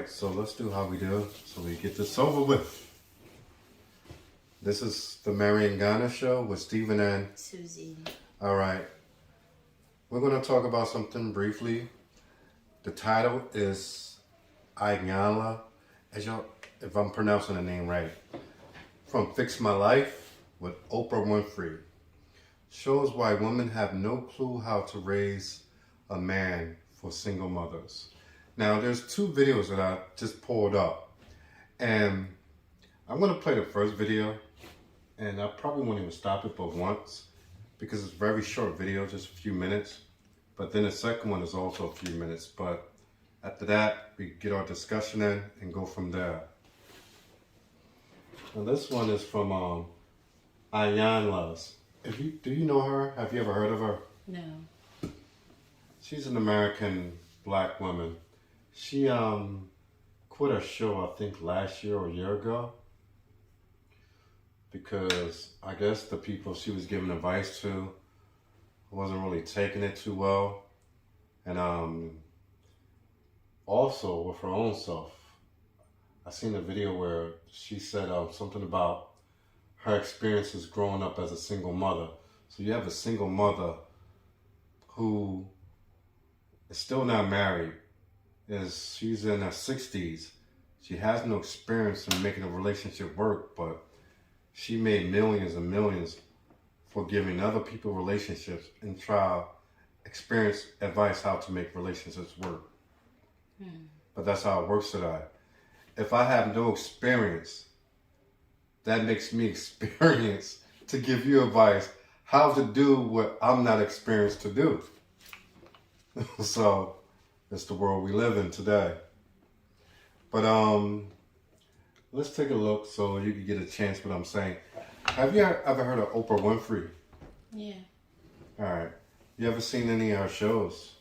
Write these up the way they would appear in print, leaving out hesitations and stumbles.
so let's do how we do so we get this over with. This is the Marian Ghana Show with Stephen and Susie. All right. We're going to talk about something briefly. The title is Ayanla, if I'm pronouncing the name right, from Fix My Life with Oprah Winfrey. Shows why women have no clue how to raise a man for single mothers. Now, there's two videos that I just pulled up, and I'm going to play the first video, and I probably won't even stop it but once, because it's a very short video, just a few minutes. But then the second one is also a few minutes. But after that, we get our discussion in and go from there. Now, this one is from Ayanla's. Do you know her? Have you ever heard of her? No. She's an American black woman. She quit her show, I think, last year or a year ago, because I guess the people she was giving advice to wasn't really taking it too well. And also with her own self, I seen a video where she said something about her experiences growing up as a single mother. So you have a single mother who is still not married. She's in her 60s. She has no experience in making a relationship work, but she made millions and millions for giving other people relationships and experience advice how to make relationships work. But that's how it works today. If I have no experience, that makes me experience to give you advice how to do what I'm not experienced to do. So it's the world we live in today. But let's take a look so you can get a chance what I'm saying. Have you ever heard of Oprah Winfrey? Yeah. All right. You ever seen any of her shows?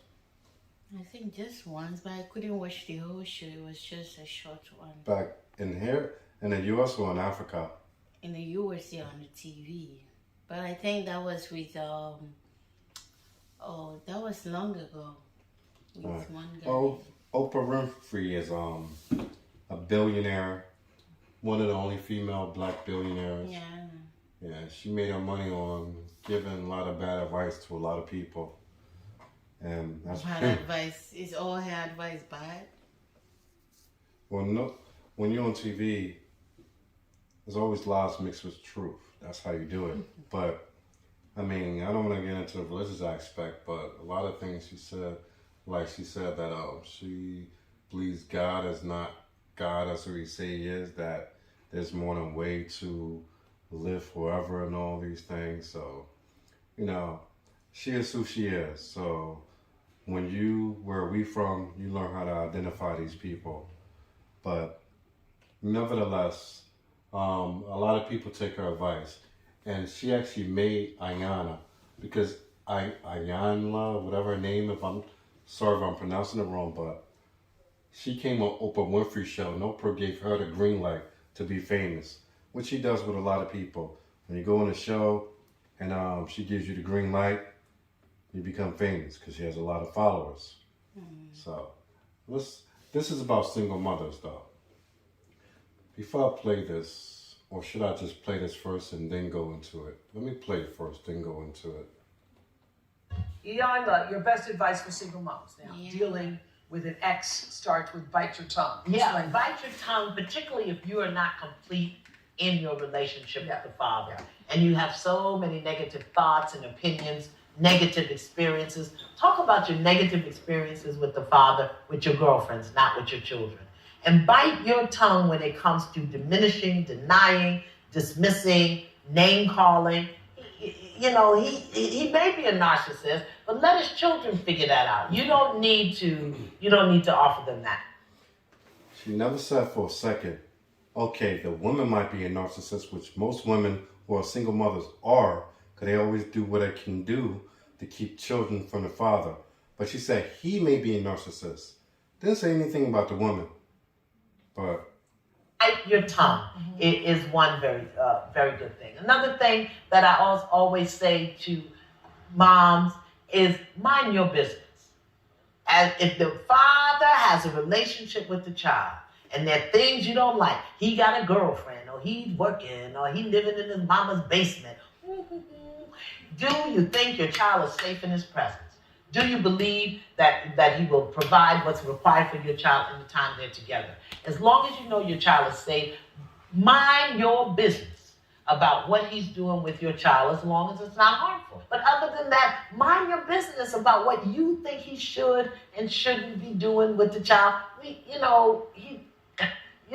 I think just once, but I couldn't watch the whole show. It was just a short one. Back in here, in the U.S. or in Africa? In the U.S. on the TV. But I think that was with, that was long ago. With one guy. Well, Oprah Winfrey is a billionaire, one of the only female black billionaires. Yeah. Yeah, she made her money on giving a lot of bad advice to a lot of people. And that's bad advice. Is all her advice bad? Well, no. When you're on TV, there's always lies mixed with truth. That's how you do it. But, I mean, I don't want to get into the religious aspect, but a lot of things she said, like she said that she believes God is not God as we say he is, that there's more than a way to live forever and all these things. So, you know, she is who she is. So where we from, you learn how to identify these people. But nevertheless, a lot of people take her advice. And she actually made Ayanla, because Ayanla, whatever her name, sorry if I'm pronouncing it wrong, but she came on Oprah Winfrey show, and Oprah gave her the green light to be famous, which she does with a lot of people. When you go on a show and she gives you the green light, you become famous because she has a lot of followers. So this is about single mothers, though. Before I play this, or should I just play this first and then go into it? Let me play it first, then go into it. Ayanla, your best advice for single moms now. Yeah. Dealing with an ex starts with bite your tongue. Yeah, bite your tongue, particularly if you are not complete in your relationship with the father. Yeah. And you have so many negative thoughts and opinions, negative experiences. Talk about your negative experiences with the father, with your girlfriends, not with your children. And bite your tongue when it comes to diminishing, denying, dismissing, name-calling. You know, he may be a narcissist, but let his children figure that out. You don't need to offer them that. She never said for a second, okay, the woman might be a narcissist, which most women who are single mothers are, because they always do what they can do to keep children from the father. But she said he may be a narcissist. Didn't say anything about the woman. But bite your tongue is one very good thing. Another thing that I always say to moms is mind your business. As if the father has a relationship with the child and there are things you don't like, he got a girlfriend, or he's working, or he living in his mama's basement. Do you think your child is safe in his presence? Do you believe that he will provide what's required for your child in the time they're together? As long as you know your child is safe, mind your business about what he's doing with your child, as long as it's not harmful. But other than that, mind your business about what you think he should and shouldn't be doing with the child. You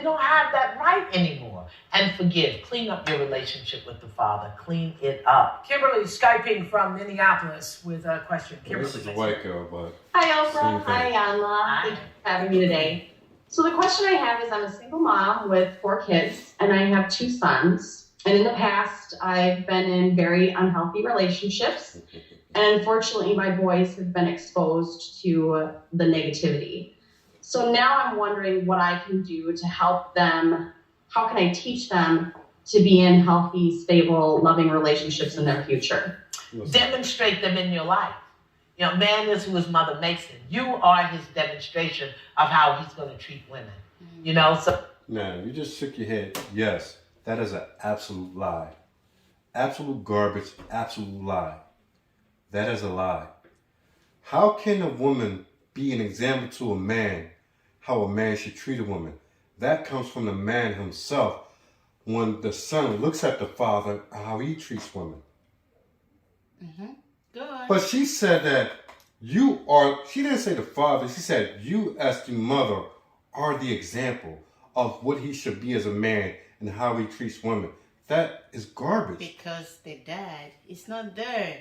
don't have that right anymore. And forgive. Clean up your relationship with the father. Clean it up. Kimberly Skyping from Minneapolis with a question. Kimberly, this is a white girl, but Hi, Oprah. Hi, Yanla. Thanks for having me today. So the question I have is, I'm a single mom with 4 kids, and I have 2 sons. And in the past, I've been in very unhealthy relationships. And unfortunately, my boys have been exposed to the negativity. So now I'm wondering what I can do to help them. How can I teach them to be in healthy, stable, loving relationships in their future? Demonstrate them in your life. Man is who his mother makes him. You are his demonstration of how he's going to treat women. So. now you just shook your head. Yes, that is an absolute lie. Absolute garbage, absolute lie. That is a lie. How can a woman be an example to a man how a man should treat a woman? That comes from the man himself. When the son looks at the father, how he treats women. Mm-hmm. Go on. But she said that she didn't say the father, she said you as the mother are the example of what he should be as a man and how he treats women. That is garbage. Because the dad is not there.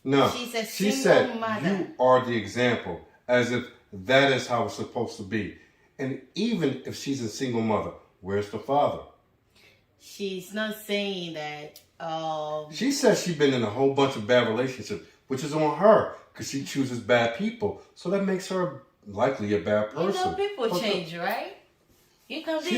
No, She said mother. You are the example, as if that is how it's supposed to be. And even if she's a single mother, where's the father? She's not saying that. She says she's been in a whole bunch of bad relationships, which is on her, because she chooses bad people. So that makes her likely a bad person. People change, right? You can be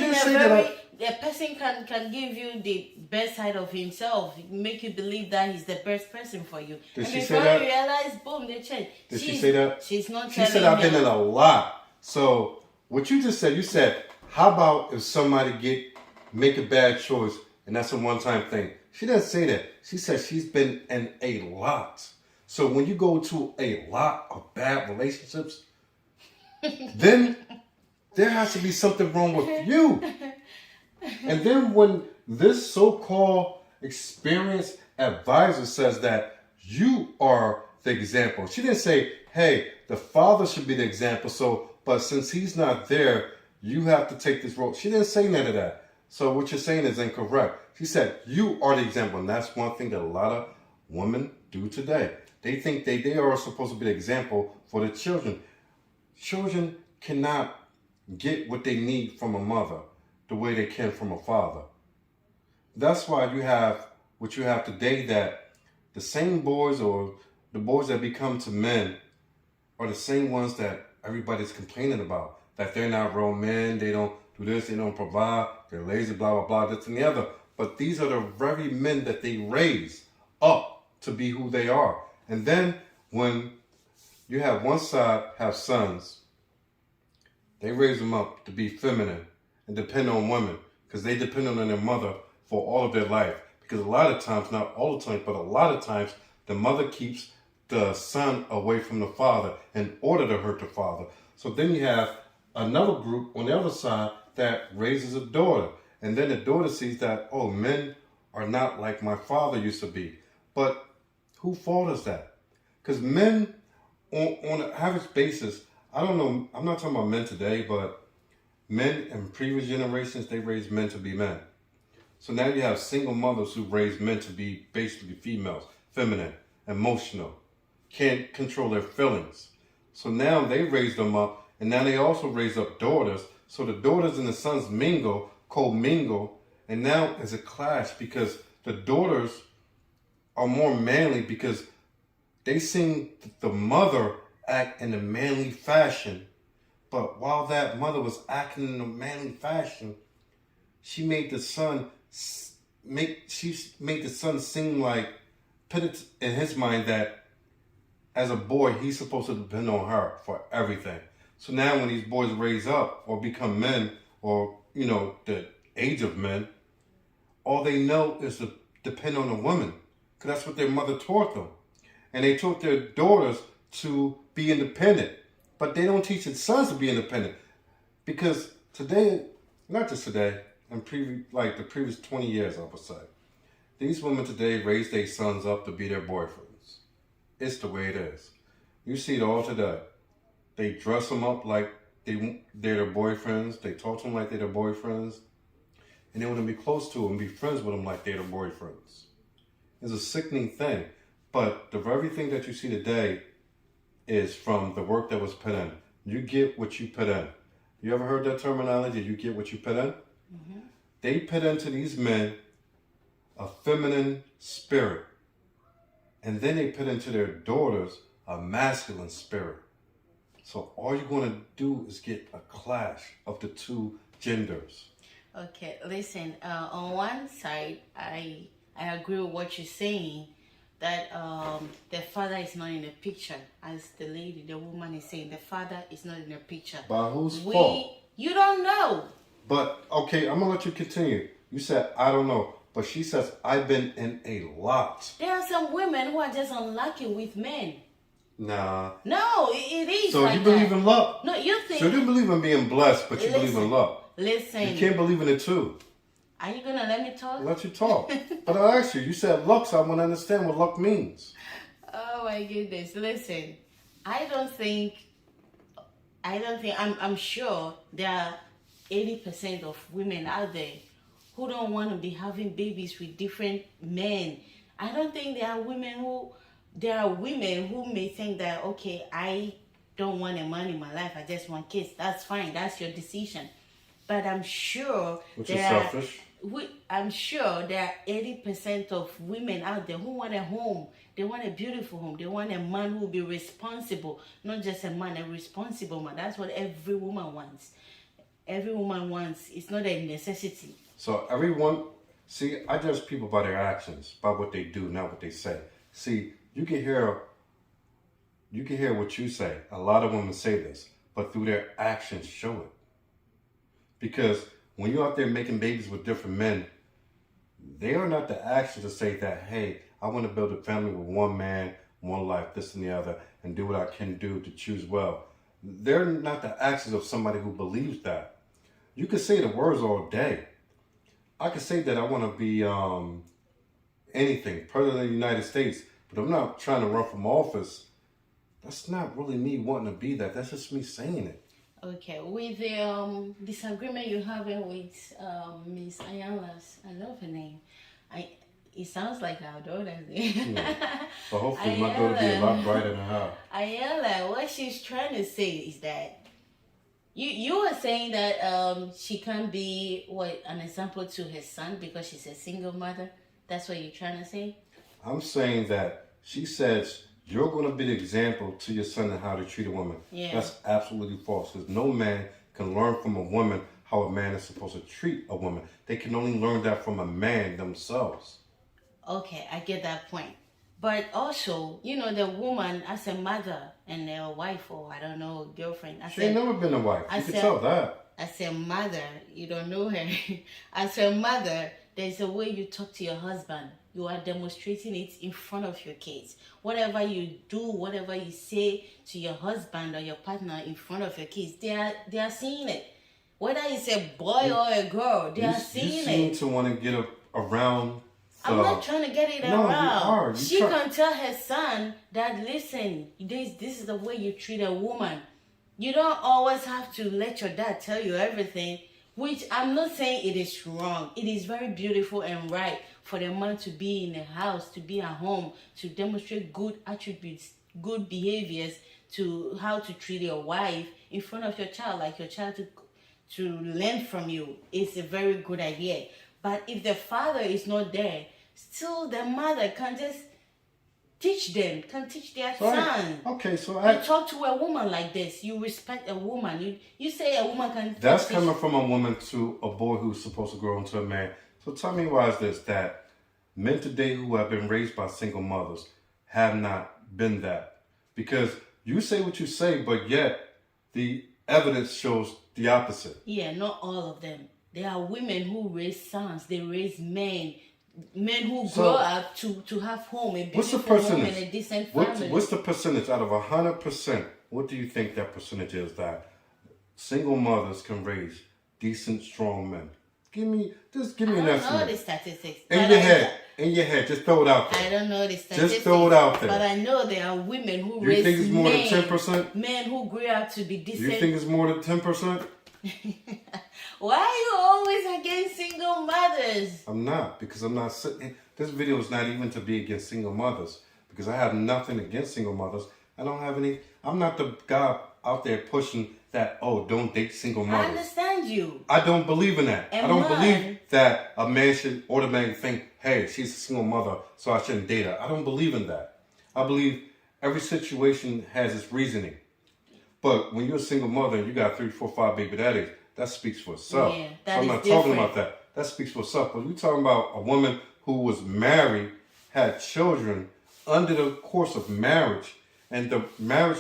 a person can give you the best side of himself, make you believe that he's the best person for you. Did and she before say that? you realize, boom, they change. Did she say that? She's not She telling said I've been him. in a lot. So what you just said, you said, how about if somebody make a bad choice and that's a one-time thing? She didn't say that. She said she's been in a lot. So when you go to a lot of bad relationships, then there has to be something wrong with you. And then when this so-called experienced advisor says that you are the example, she didn't say, hey, the father should be the example, but since he's not there, you have to take this role. She didn't say none of that. So what you're saying is incorrect. She said, you are the example. And that's one thing that a lot of women do today. They think they are supposed to be the example for the children. Children cannot get what they need from a mother the way they can from a father. That's why you have what you have today, that the same boys or the boys that become to men are the same ones that everybody's complaining about. That they're not real men, they don't do this, they don't provide, they're lazy, blah, blah, blah, this and the other. But these are the very men that they raise up to be who they are. And then when you have one side have sons, they raise them up to be feminine and depend on women because they depend on their mother for all of their life. Because a lot of times, not all the time, but a lot of times, the mother keeps the son away from the father in order to hurt the father. So then you have another group on the other side that raises a daughter. And then the daughter sees that, oh, men are not like my father used to be. But whose fault is that? Because men, on an average basis, I don't know, I'm not talking about men today, but men in previous generations, they raised men to be men. So now you have single mothers who raise men to be basically females, feminine, emotional, can't control their feelings. So now they raise them up, and now they also raise up daughters. So the daughters and the sons mingle, co-mingle, and now there's a clash because the daughters are more manly because they seen the mother act in a manly fashion. But while that mother was acting in a manly fashion, she made the son seem like, put it in his mind that as a boy, he's supposed to depend on her for everything. So now when these boys raise up or become men or, the age of men, all they know is to depend on a woman because that's what their mother taught them. And they taught their daughters to be independent. But they don't teach their sons to be independent because today, not just today, and the previous 20 years, I would say, these women today raise their sons up to be their boyfriends. It's the way it is. You see it all today. They dress them up like they're their boyfriends. They talk to them like they're their boyfriends. And they want to be close to them, be friends with them like they're their boyfriends. It's a sickening thing. But the very thing that you see today is from the work that was put in. You get what you put in. You ever heard that terminology, you get what you put in? Mm-hmm. They put into these men a feminine spirit. And then they put into their daughters a masculine spirit. So all you're going to do is get a clash of the two genders. Okay, listen, on one side, I agree with what you're saying, that the father is not in the picture. As the woman is saying, the father is not in the picture. By whose fault? You don't know. But, okay, I'm going to let you continue. You said, I don't know. But she says, I've been in a lot. There are some women who are just unlucky with men. Nah. No, it is. So like you believe that. in luck? No, you think. So you believe in being blessed, but you believe in luck. Listen. You can't believe in it too. Are you gonna let me talk? I'll let you talk. But I asked you. You said luck, so I want to understand what luck means. Oh my goodness! Listen, I'm sure there are 80% of women out there who don't want to be having babies with different men. I don't think there are women who may think that, okay, I don't want a man in my life, I just want kids. That's fine, that's your decision. But I'm sure selfish. I'm sure there are 80% of women out there who want a home. They want a beautiful home. They want a man who will be responsible. Not just a man, a responsible man. That's what every woman wants. Every woman wants. It's not a necessity. So everyone, see, I judge people by their actions, by what they do, not what they say. See, you can hear what you say. A lot of women say this, but through their actions show it. Because when you're out there making babies with different men, they are not the actions to say that, hey, I want to build a family with one man, one life, this and the other, and do what I can do to choose well. They're not the actions of somebody who believes that. You can say the words all day. I could say that I want to be anything, president of the United States, but I'm not trying to run from office. That's not really me wanting to be that. That's just me saying it. Okay, with the disagreement you're having with Miss Ayala's, I love her name. It sounds like our daughter's name. Yeah. But hopefully my daughter will be a lot brighter than her. Ayala, what she's trying to say is that you were saying that she can't be an example to her son because she's a single mother. That's what you're trying to say? I'm saying that she says you're going to be the example to your son and how to treat a woman. Yeah. That's absolutely false. Because no man can learn from a woman how a man is supposed to treat a woman. They can only learn that from a man themselves. Okay, I get that point. But also, the woman as a mother and a wife, or I don't know, girlfriend. She ain't never been a wife. You can tell that. As a mother, you don't know her. As a mother, there's a way you talk to your husband. You are demonstrating it in front of your kids. Whatever you do, whatever you say to your husband or your partner in front of your kids, they are seeing it. Whether it's a boy or a girl, they are seeing it. You seem to want to get around. I'm not trying to get it around. You are. She can tell her son that, listen, this is the way you treat a woman. You don't always have to let your dad tell you everything, which I'm not saying it is wrong. It is very beautiful and right for the man to be in a house, to be at home, to demonstrate good attributes, good behaviors, to how to treat your wife in front of your child, like your child to learn from you. It's a very good idea. But if the father is not there, still the mother can just teach them, can teach their son. Okay, so you talk to a woman like this. You respect a woman. You say a woman can. That's coming from a woman to a boy who's supposed to grow into a man. So tell me why is this that men today who have been raised by single mothers have not been that? Because you say what you say, but yet the evidence shows the opposite. Yeah, not all of them. There are women who raise sons, they raise men who grow up to have home, a What's the beautiful home and percentage? a decent family. What's the percentage out of 100%? What do you think that percentage is that single mothers can raise decent, strong men? Give me an estimate. I don't know the statistics. In your head, just throw it out there. I don't know the statistics. Just throw it out there. But I know there are women who You raise think it's more than 10%? Men who grew up to be decent. You think it's more than 10%? Why are you always against single mothers? I'm not, because I'm not sitting. This video is not even to be against single mothers, because I have nothing against single mothers. I don't have any. I'm not the guy out there pushing that, oh, don't date single mothers. I understand you. I don't believe in that. And I don't mine- believe that a man should automatically think, hey, she's a single mother, so I shouldn't date her. I don't believe in that. I believe every situation has its reasoning. But when you're a single mother and you got 3, 4, 5 baby daddies, that speaks for itself. Yeah, So I'm not talking about that. That speaks for itself. But we're talking about a woman who was married, had children under the course of marriage, and the marriage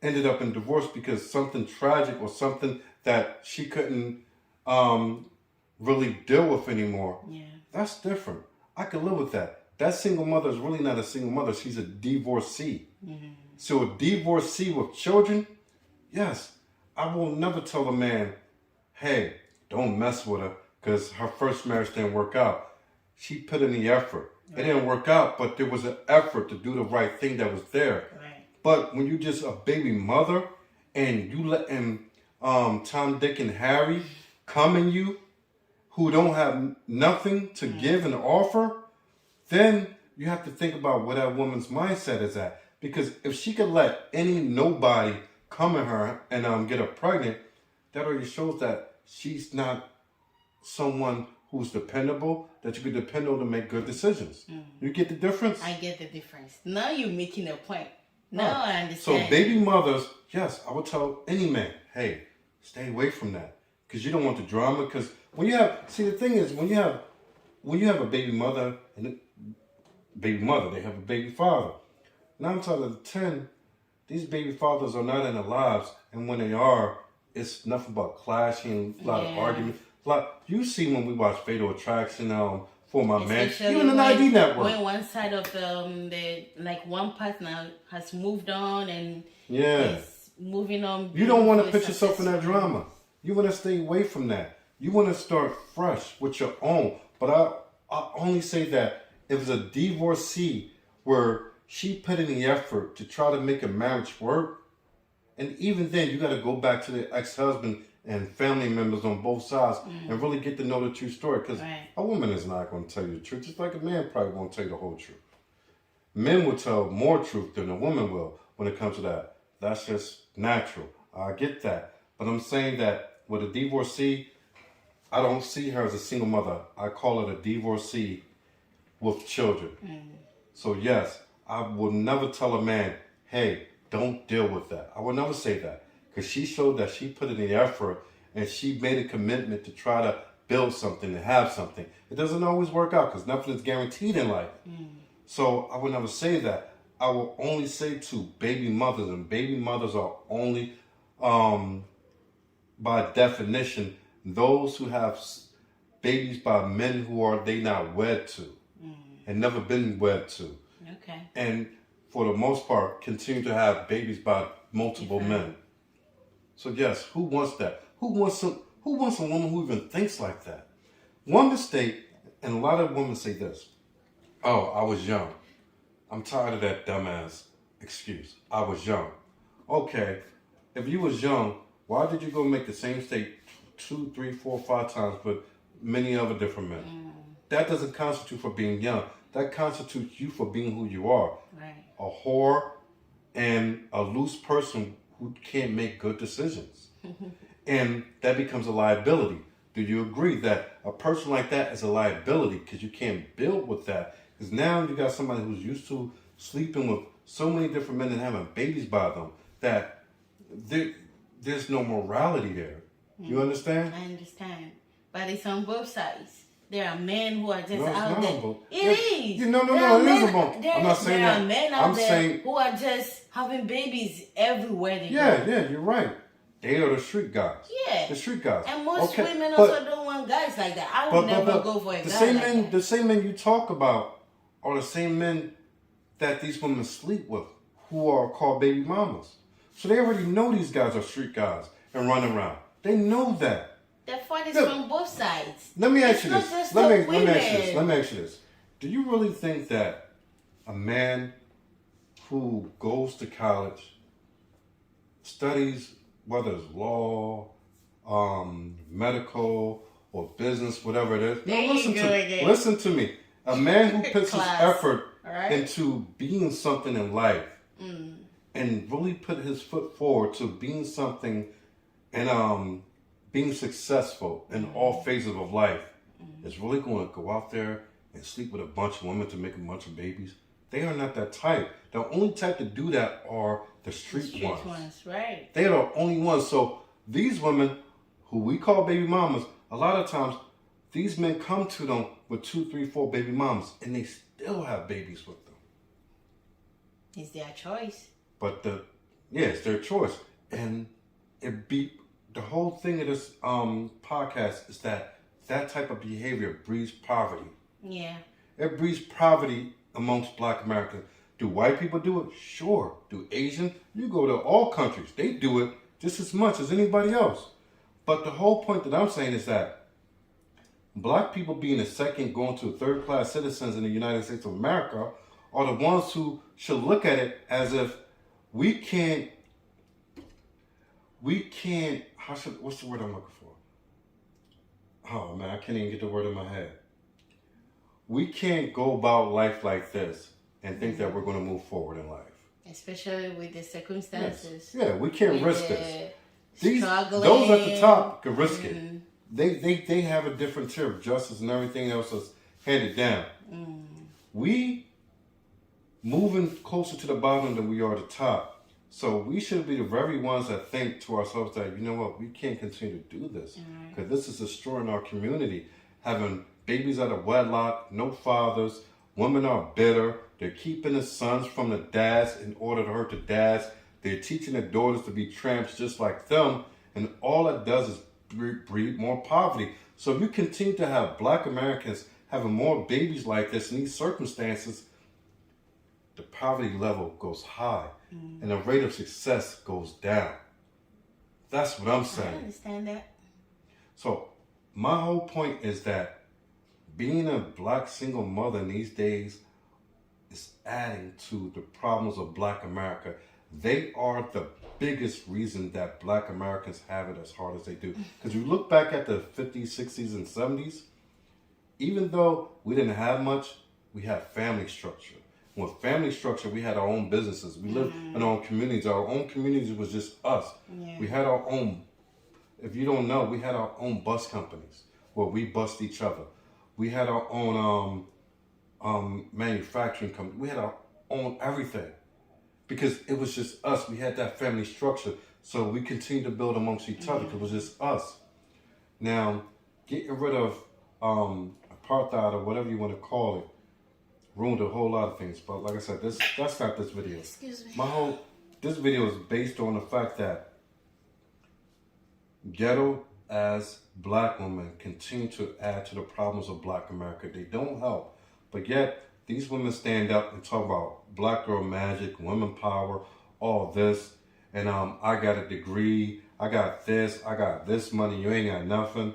ended up in divorce because something tragic or something that she couldn't really deal with anymore. Yeah. That's different. I can live with that. That single mother is really not a single mother. She's a divorcee. Mm-hmm. So a divorcee with children, yes, I will never tell a man, hey, don't mess with her because her first marriage didn't work out. She put in the effort. It didn't work out, but there was an effort to do the right thing that was there. Right. But when you just a baby mother and you letting Tom, Dick, and Harry come in you who don't have nothing to give and offer, then you have to think about where that woman's mindset is at. Because if she could let nobody come in her and get her pregnant, that already shows that she's not someone who's dependable, that you can depend on to make good decisions. You get the difference? I get the difference. Now you're making a point. Now I understand. So baby mothers, yes, I would tell any man, hey, stay away from that. Because you don't want the drama. Because when you have, see the thing is, when you have a baby mother and they have a baby father. 9 times out of 10, these baby fathers are not in their lives. And when they are, it's nothing but clashing, a lot of arguments. You see when we watch Fatal Attraction, For My Man, Especially even an ID network. When one side of one partner has moved on and Yeah. is moving on. You don't want to put yourself in that drama. You want to stay away from that. You want to start fresh with your own. But I only say that if it's a divorcee where she put in the effort to try to make a marriage work, and even then you got to go back to the ex-husband and family members on both sides and really get to know the true story. Because a woman is not going to tell you the truth, just like a man probably won't tell you the whole truth. Men will tell more truth than a woman will when it comes to that. That's just natural. I get that. But I'm saying that with a divorcee, I don't see her as a single mother. I call it a divorcee with children. So yes, I will never tell a man, hey, don't deal with that. I will never say that. Because she showed that she put in the effort and she made a commitment to try to build something, to have something. It doesn't always work out because nothing is guaranteed in life. So I would never say that. I will only say to baby mothers, and baby mothers are only, by definition, those who have babies by men who are they not wed to and never been wed to. Okay. And for the most part, continue to have babies by multiple men. So yes, who wants that? Who wants a woman who even thinks like that? One mistake, and a lot of women say this, oh, I was young. I'm tired of that dumbass excuse. I was young. Okay, if you was young, why did you go make the same mistake 2, 3, 4, 5 times with many other different men? That doesn't constitute for being young. That constitutes you for being who you are. Right. A whore and a loose person who can't make good decisions. And that becomes a liability. Do you agree that a person like that is a liability because you can't build with that? Because now you got somebody who's used to sleeping with so many different men and having babies by them that there's no morality there. You understand? I understand. But it's on both sides. There are men who are just No, it's out not, there. but- It is. Yeah, no, There are it is men- a bump. I'm not saying there that. are men out I'm there saying, who are just having babies everywhere they yeah, go. you're right. They are the street guys. Yeah. The street guys. And most Okay, women but- also don't want guys like that. I would never go for a the guy same like men, that. the same men you talk about are the same men that these women sleep with, who are called baby mamas. So they already know these guys are street guys and run around. They know that. The fight is Look, from both sides. Let me ask It's you not this. just Let the me ask you this. women. Let me ask you this. Do you really think that a man who goes to college, studies whether it's law, medical, or business, whatever it is. There No, you go again. listen to me. A man who puts his Class. effort Alright. into being something in life and really put his foot forward to being something and being successful in all phases of life is really going to go out there and sleep with a bunch of women to make a bunch of babies. They are not that type. The only type to do that are the street ones. Right. They are the only ones. So these women, who we call baby mamas, a lot of times these men come to them with 2, 3, 4 baby mamas, and they still have babies with them. It's their choice. But it's their choice, and the whole thing of this podcast is that type of behavior breeds poverty. Yeah. It breeds poverty amongst Black Americans. Do white people do it? Sure. Do Asian? You go to all countries. They do it just as much as anybody else. But the whole point that I'm saying is that Black people being the second, going to third-class citizens in the United States of America are the ones who should look at it as if we can't, what's the word I'm looking for? Oh man, I can't even get the word in my head. We can't go about life like this and think that we're going to move forward in life. Especially with the circumstances. Yes. Yeah, we can't With risk the this. struggling. Those at the top can risk it. They have a different tier of justice and everything else is handed down. We moving closer to the bottom than we are the top. So we should be the very ones that think to ourselves that, you know what, we can't continue to do this. Because this is destroying our community. Having babies out of wedlock, no fathers, women are bitter. They're keeping the sons from the dads in order to hurt the dads. They're teaching the daughters to be tramps just like them. And all it does is breed more poverty. So if you continue to have Black Americans having more babies like this in these circumstances, the poverty level goes high and the rate of success goes down. That's what I'm saying. I understand that. So my whole point is that being a Black single mother in these days is adding to the problems of Black America. They are the biggest reason that Black Americans have it as hard as they do. Because you look back at the 50s, 60s, and 70s, even though we didn't have much, we had family structure. With family structure, we had our own businesses. We lived in our own communities. Our own communities was just us. Yeah. We had our own, if you don't know, we had our own bus companies where we bust each other. We had our own manufacturing company. We had our own everything because it was just us. We had that family structure. So we continued to build amongst each other because it was just us. Now, getting rid of apartheid or whatever you want to call it ruined a whole lot of things. But like I said, that's not this video. Excuse me. This video is based on the fact that ghetto as Black women continue to add to the problems of Black America. They don't help. But yet, these women stand up and talk about Black girl magic, women power, all this. And I got a degree, I got this money, you ain't got nothing.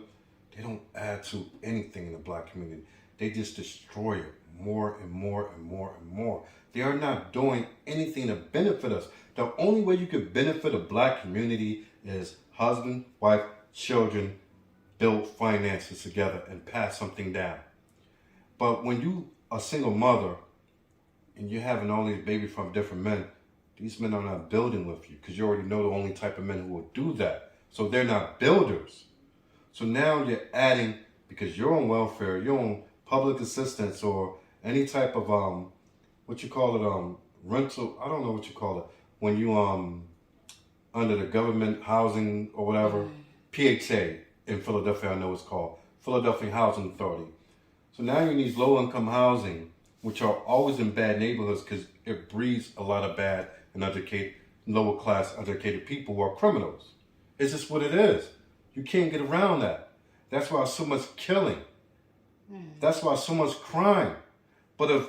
They don't add to anything in the Black community. They just destroy it more and more and more and more. They are not doing anything to benefit us. The only way you could benefit a Black community is husband, wife, children, build finances together and pass something down. But when you are a single mother and you're having all these babies from different men, these men are not building with you because you already know the only type of men who will do that. So they're not builders. So now you're adding, because you're on welfare, you're on public assistance or any type of, rental, I don't know what you call it. When you under the government housing or whatever, PHA in Philadelphia, I know it's called, Philadelphia Housing Authority. So now you need low-income housing, which are always in bad neighborhoods because it breeds a lot of bad and lower-class educated people who are criminals. It's just what it is. You can't get around that. That's why so much killing. That's why so much crime. But if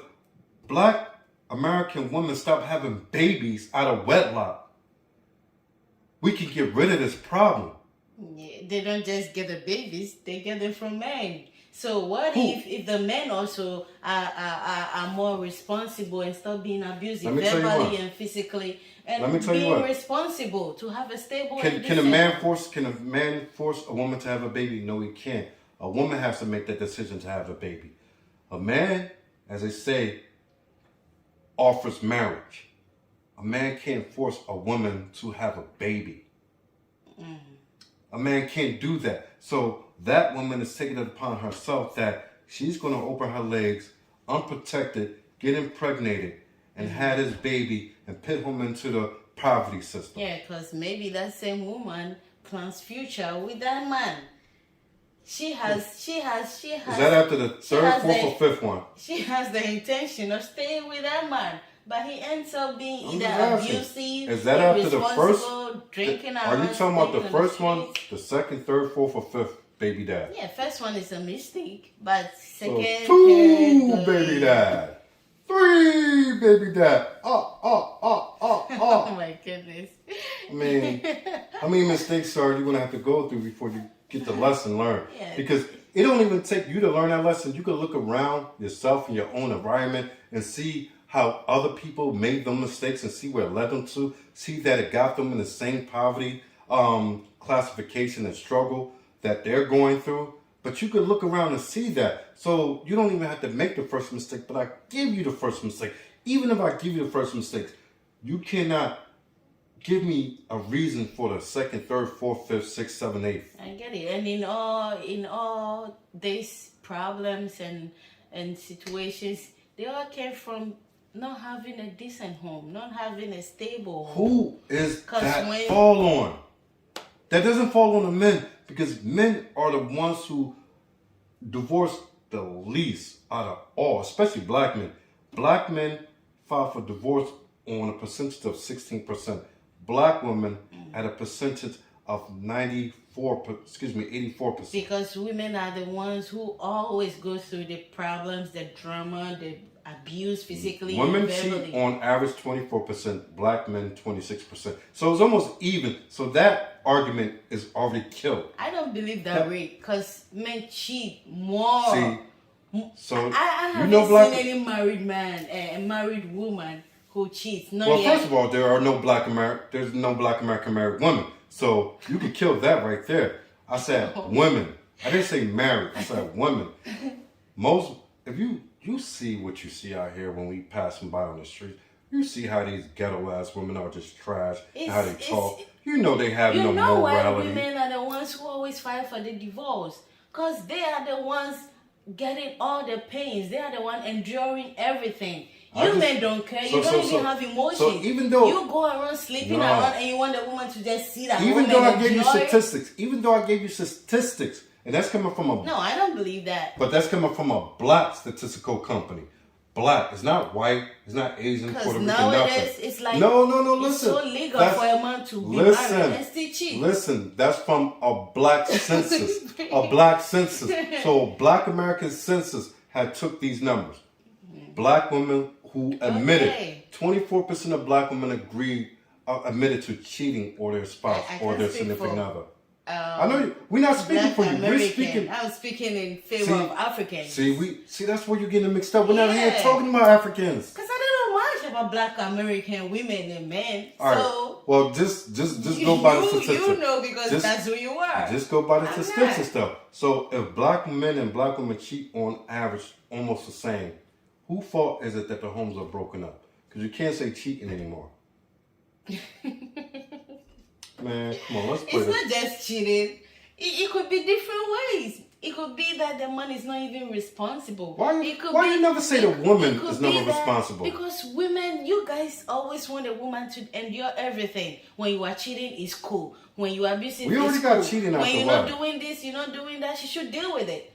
Black American women stop having babies out of wedlock, we can get rid of this problem. Yeah, they don't just get the babies, they get them from men. So what Who? if the men also are more responsible and stop being abusive Let me tell you verbally what. and physically Let me and tell you being what. responsible to have a stable and Can a decent- man force a woman to have a baby? No, he can't. A woman has to make that decision to have a baby. A man, as they say, offers marriage. A man can't force a woman to have a baby. A man can't do that. So that woman is taking it upon herself that she's going to open her legs, unprotected, get impregnated, and have this baby and put him into the poverty system. Yeah, because maybe that same woman plans future with that man. She has. Is that after the third, has fourth, the- or fifth one? She has the intention of staying with that man, but he ends up being I'm either just asking. abusive, Is that after the first? irresponsible, drinking Are you around, talking about the sleeping on first one, streets. the second, third, fourth, or fifth baby dad? Yeah, first one is a mistake, but So second, 2 third, baby dad, 3 baby dad. Oh my goodness. I mean, how many mistakes are you gonna have to go through before you get the lesson learned? Yeah. Because it don't even take you to learn that lesson. You can look around yourself in your own environment and see how other people made them mistakes and see where it led them to. See that it got them in the same poverty classification and struggle that they're going through. But you can look around and see that. So you don't even have to make the first mistake, but I give you the first mistake. Even if I give you the first mistake, you cannot give me a reason for the second, third, fourth, fifth, sixth, seventh, eighth. I get it. And in all these problems and situations, they all came from not having a decent home, not having a stable home. Who is 'Cause that when- fall on? That doesn't fall on the men because men are the ones who divorce the least out of all, especially black men. Black men file for divorce on a percentage of 16%. Black women at a percentage of 84%. Because women are the ones who always go through the problems, the drama, the abuse physically Women and cheat verbally. on average 24%, black men 26%. So it's almost even. So that argument is already killed. I don't believe that way because men cheat more. See, so I you haven't know black. seen any married man, a married woman who cheats. Not Well, yet. first of all, there's no black American married women. So you can kill that right there. I said women. I didn't say married. I said women. If you see what you see out here when we pass them by on the street, you see how these ghetto ass women are just trash and how they talk. You know they have no why morality. women are the ones who always fight for the divorce because they are the ones getting all the pains. They are the one enduring everything. You men don't care. You don't even have emotions. So even though you go around sleeping around and you want the woman to just sit at home even though and I gave you enjoy it. statistics, and that's coming from a No, I don't believe that. but that's coming from a black statistical company. Black. It's not white. It's not Asian, Because Puerto Rican, nowadays nothing. it's like No, it's listen. so legal That's- for a man to be listen, married and still cheat. Listen, that's from a black census. A black census. So black American census had took these numbers. Black women who admitted, Okay. 24% of black women admitted to cheating or their spouse I or can't their speak significant for, other. I know we're not speaking Black for you. We're American. speaking. I'm speaking in favor of Africans. See, that's where you're getting mixed up. We're not here Yeah. talking about Africans. Because I don't know much about Black American women and men. All right. So Well, just go by the statistics. you know because Just- that's who you are. Just go by the I'm statistics not. stuff. So if black men and black women cheat on average almost the same, whose fault is it that the homes are broken up? Because you can't say cheating anymore. Man, come on, let's play It's this. not just cheating. It could be different ways. It could be that the man is not even responsible. Why It could you never say the woman it could is never be that- responsible? Because women, you guys always want a woman to endure everything. When you are cheating, it's cool. When you are abusing, We already it's got cool. cheating When after you're a not while. doing this, you're not doing that, she should deal with it.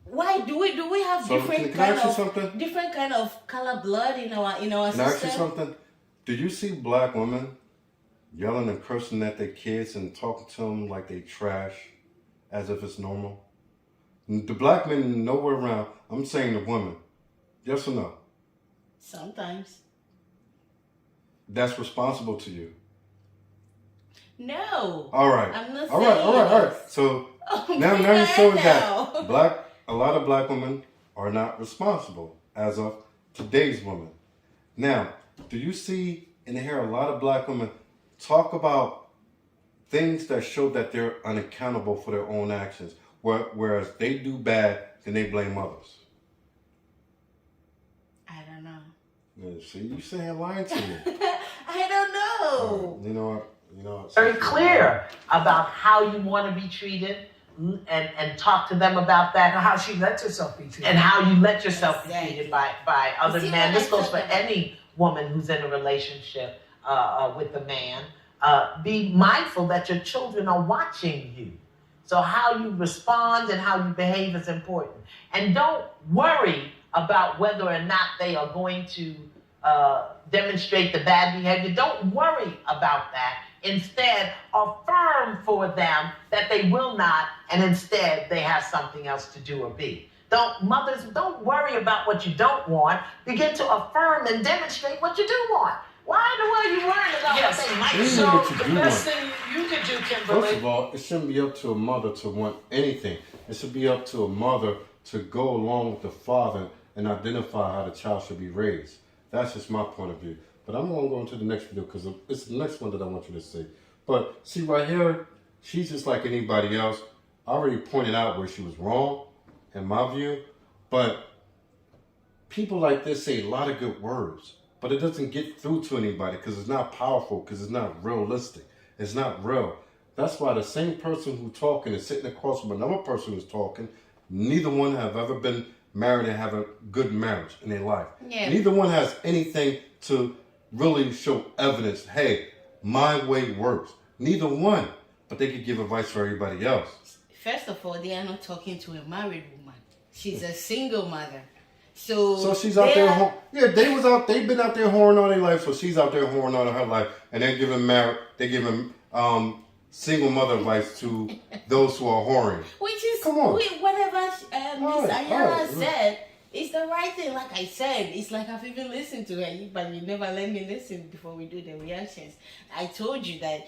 Why do we have So different can I kind ask you of something? different kind of color blood in our Can I ask you system? something? Do you see black women yelling and cursing at their kids and talking to them like they trash, as if it's normal? The black men nowhere around. I'm saying the women. Yes or no? Sometimes. That's responsible to you. No. All right. I'm not All saying right. All right. this. So Oh, now bring you're that showing now. that a lot of black women are not responsible as of today's women. Now, do you see and hear a lot of black women talk about things that show that they're unaccountable for their own actions, whereas they do bad, then they blame others? I don't know. Yeah, see, you saying lying to me. I don't know. You know what? You know what? Very clear about how you want to be treated, and talk to them about that, And how she lets herself be treated. and how you let yourself be Exactly. treated by other See, men. when This I goes for talk about- any woman who's in a relationship with a man. Be mindful that your children are watching you. So how you respond and how you behave is important. And don't worry about whether or not they are going to demonstrate the bad behavior. Don't worry about that. Instead, affirm for them that they will not, and instead they have something else to do or be. Mothers, don't worry about what you don't want. Begin to affirm and demonstrate what you do want. Why in the world are you worrying about Yes. what they might This is So what you the do best want. thing you could do, First Kimberly, of all, it shouldn't be up to a mother to want anything. It should be up to a mother to go along with the father and identify how the child should be raised. That's just my point of view. But I'm going to go into the next video because it's the next one that I want you to see. But see right here, she's just like anybody else. I already pointed out where she was wrong, in my view. But people like this say a lot of good words, but it doesn't get through to anybody because it's not powerful, because it's not realistic. It's not real. That's why the same person who's talking is sitting across from another person who's talking. Neither one have ever been married and have a good marriage in their life. Yeah. Neither one has anything to really show evidence, hey, my way works. Neither one. But they could give advice for everybody else. First of all, they are not talking to a married woman. She's a single mother. So she's out they there. are- They've been out there whoring all their life. So she's out there whoring all her life, and they're giving single mother advice to those who are whoring. Which is Come on. whatever Miss Right, Ayala right. said. It's the right thing. Like I said, it's like I've even listened to her, but you never let me listen before we do the reactions. I told you that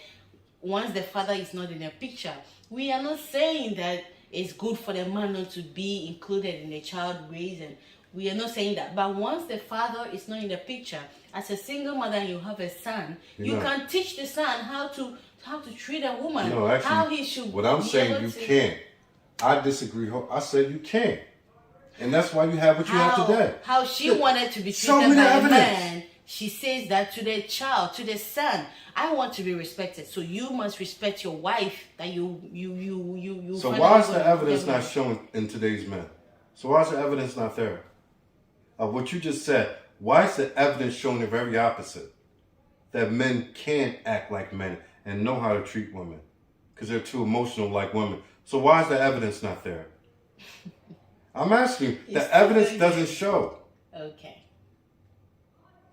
once the father is not in the picture, we are not saying that it's good for the man not to be included in the child raising. We are not saying that. But once the father is not in the picture, as a single mother and you have a son, you can teach the son how to treat a woman, Actually, how he should. What I'm be saying, able you to- can't. I disagree. I said you can't, and that's why you have what you have today. How she Look, wanted to be show treated me the by a evidence. man. She says that to the child, to the son. I want to be respected, so you must respect your wife. That you. So find why out is the what- evidence not shown in today's men? So why is the evidence not there? Of what you just said, why is the evidence showing the very opposite? That men can't act like men and know how to treat women because they're too emotional like women. So why is the evidence not there? I'm asking you. It's The evidence too doesn't show. Okay.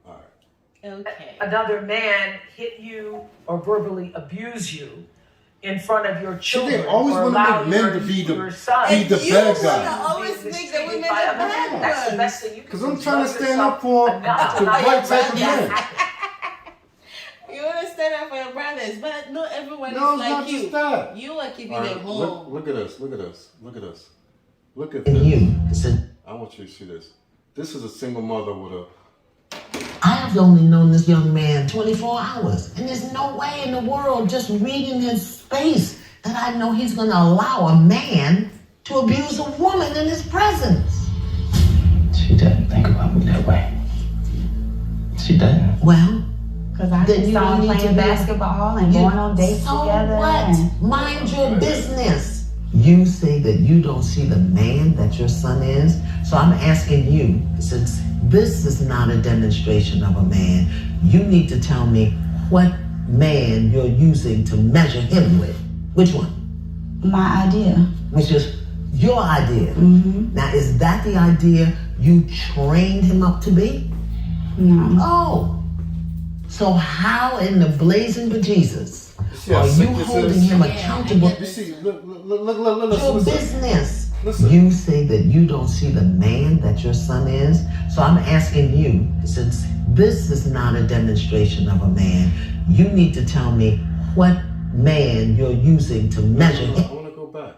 All right. Okay. another man hit you or verbally abuse you in front of your See, children, they always or want to allow make men your, to be your the son be the You bad wanna guy. always be make the mistreated women by the other men. bad That's the ones. best thing you can Because do. I'm trying to Love stand up yourself for enough the to not right let type of that man. happen. You want to stand up for your brothers, but not everyone No, is it's like not you. just that. You are keeping All them right, home. look at us. Look at us. Look at us. Look at And this. you. So I want you to see this. This is a single mother with a. I have only known this young man 24 hours, and there's no way in the world, just reading his space, that I know he's going to allow a man to abuse a woman in his presence. She doesn't think about me that way. She doesn't. Well, Because I Then just you saw don't them need to playing be- basketball and going on dates so together. what? And Mind your business. You say that you don't see the man that your son is, so I'm asking you, since this is not a demonstration of a man, you need to tell me what man you're using to measure him with. Which one? my idea. Which is your idea. Now, is that the idea you trained him up to be? No. Oh. So how in the blazing bejesus how are you sick this holding is? him Yeah, accountable I get You this. see, look, to listen. business? Listen. You say that you don't see the man that your son is. So I'm asking you, since this is not a demonstration of a man, you need to tell me what man you're using to measure I him. want to go back.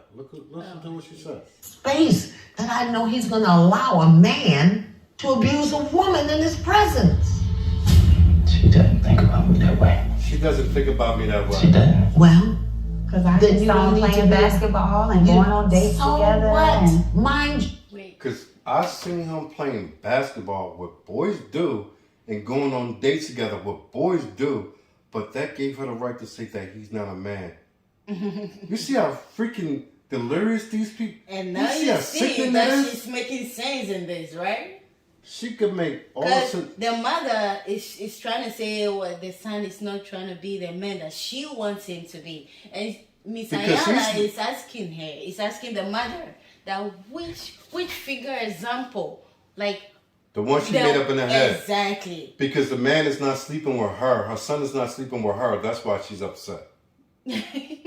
Listen to what she said. Space that I know he's going to allow a man to abuse a woman in his presence. She doesn't think about me that way. She doesn't think about me that way. She doesn't. Well, Because I then just you saw don't them need to playing be- basketball and going on dates so together. what? And Mind you. Wait. Because I seen him playing basketball, what boys do, and going on dates together, what boys do, but that gave her the right to say that he's not a man. You see how freaking delirious these people. And now see you how see sickening that that is? she's making sense in this, right? She could make all Because sense. the mother is trying to say, well, the son is not trying to be the man that she wants him to be. And Miss Because Ayala he's- is asking her, is asking the mother, that which figure example, like The one she made up in her head. Exactly. Because the man is not sleeping with her son is not sleeping with her. That's why she's upset.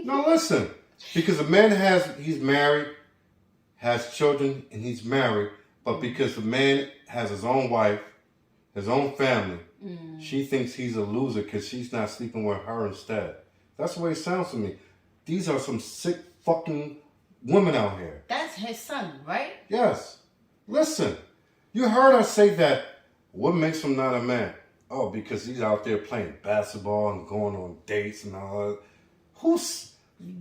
No, listen. Because the man he's married, has children, and he's married. But because the man has his own wife, his own family, she thinks he's a loser because she's not sleeping with her instead. That's the way it sounds to me. These are some sick fucking women out here. That's her son, right? Yes. Listen, you heard her say that. What makes him not a man? Oh, because he's out there playing basketball and going on dates and all that.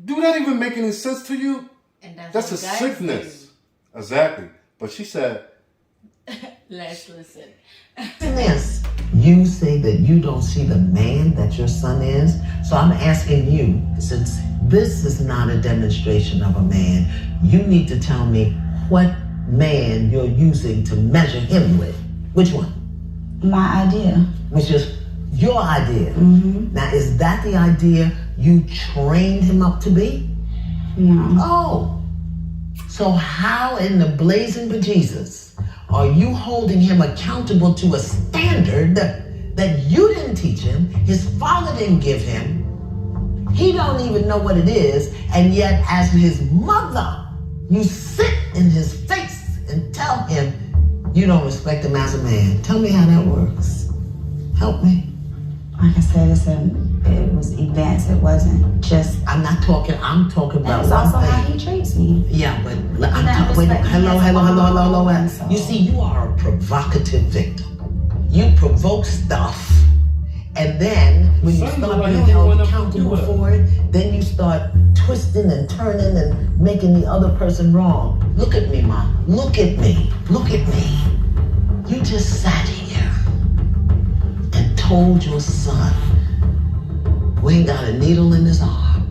Do that even make any sense to you? And That's a what guys sickness. Exactly. But she said, do. Let's listen. This. You say that you don't see the man that your son is. So I'm asking you, since this is not a demonstration of a man, you need to tell me what man you're using to measure him with. Which one? my idea. Which is your idea. Now, is that the idea you trained him up to be? No. Oh. So how in the blazing bejesus are you holding him accountable to a standard that you didn't teach him, his father didn't give him, he don't even know what it is, and yet as his mother, you sit in his face and tell him you don't respect him as a man. Tell me how that works. Help me. Like I said, it was events. It wasn't just. I'm talking about That's also one how thing. he treats me. Yeah, but I'm not talking. respecting Hello. his mom, You so- see, you are a provocative victim. You provoke stuff, and then when you Son, start like, being you don't held wanna accountable do it. for it, then you start twisting and turning and making the other person wrong. Look at me, Mom. Look at me. Look at me. You just sat here and told your son who ain't got a needle in his arm,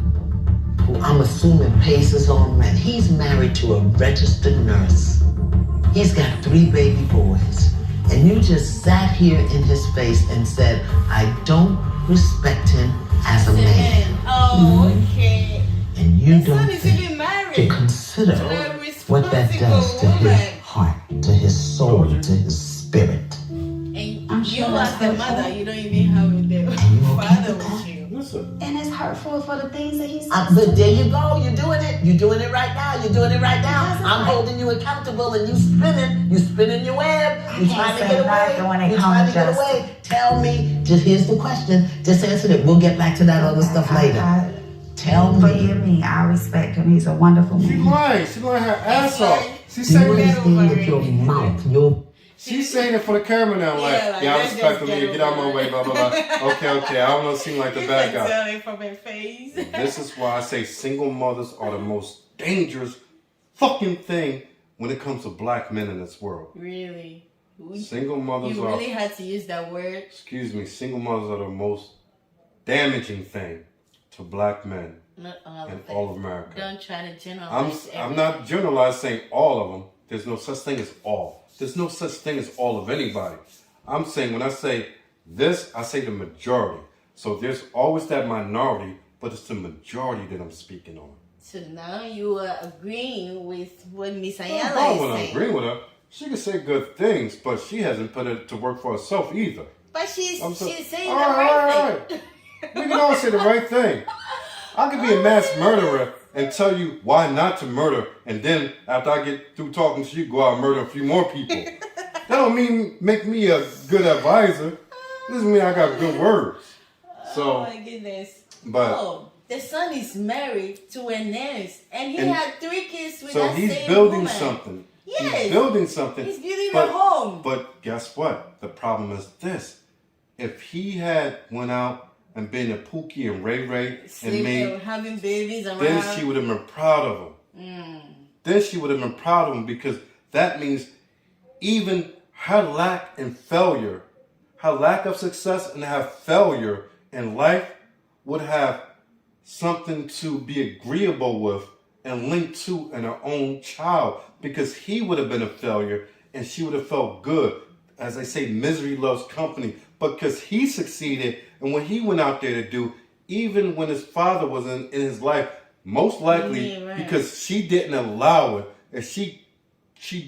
who I'm assuming pays his own rent. He's married to a registered nurse. He's got 3 baby boys. And you just sat here in his face and said, I don't respect him as a man. Oh, okay. And you His don't son is think even married. to consider To a what that does to responsible his woman. heart, to his soul, to his spirit. And I'm you sure as that's the hurtful. mother, you don't even have the you okay father with with that? you. listen. And it's hurtful for the things that he says. But there you go. You're doing it. You're doing it right now. You're doing it right now. Doesn't I'm like- holding you accountable, and you spinning. You spinning your web. I You're can't trying to say get nothing when away. it You're comes trying to get just- away. Tell me. Just here's the question. Just answer it. We'll get back to that other stuff later. Tell me. Forgive me. I respect him. He's a wonderful She man. lying. She lying her ass off. She's Do you saying it. understand with your mouth? She's saying it for the camera now. Like, Yeah, like, yeah, I let's respect just him. get Get out my over way. it. Blah blah blah. Okay. I don't want to seem like the You bad can guy. tell it from her face. This is why I say single mothers are the most dangerous fucking thing when it comes to black men in this world. Really? Single mothers You are, really had to use that word? excuse me, single mothers are the most damaging thing to black men Not all in of it. all of America. Don't try to generalize I'm not generalizing saying all of them. There's no such thing as all. There's no such thing as all of anybody. I'm saying when I say this, I say the majority. So there's always that minority, but it's the majority that I'm speaking on. So now you are agreeing with what Miss I Ayala don't is want to saying. agree with her. She can say good things, but she hasn't put it to work for herself either. But she's saying All the right right. thing. We can all say the right thing. I could be a mass murderer and tell you why not to murder, and then after I get through talking to you, go out and murder a few more people. That don't mean make me a good advisor. This means I got good words. So, Oh my goodness. but The son is married to a nurse, and he And had 3 kids with so that he's same building woman. something. Yes. He's building something. He's building but, a home. But guess what? The problem is this. If he had went out and been a Pookie and Ray Ray and Sleeping, having babies around. then she would have been proud of him. Then she would have been proud of him, because that means even her lack and failure, her lack of success and her failure in life would have something to be agreeable with and linked to in her own child, because he would have been a failure and she would have felt good. As I say, misery loves company, because he succeeded, and what he went out there to do, even when his father was in his life, most likely because she didn't allow it, and she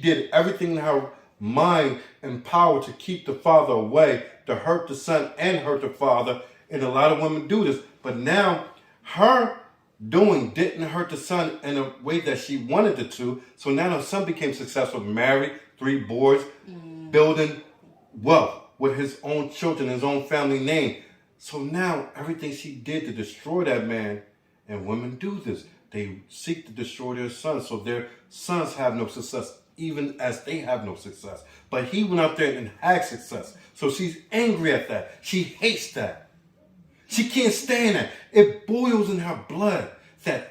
did everything in her mind and power to keep the father away, to hurt the son and hurt the father. And a lot of women do this, but now her doing didn't hurt the son in a way that she wanted it to. So now her son became successful, married, 3 boys, building wealth with his own children, his own family name. So now everything she did to destroy that man, and women do this, they seek to destroy their sons, so their sons have no success, even as they have no success. But he went out there and had success. So she's angry at that. She hates that. She can't stand that. It boils in her blood that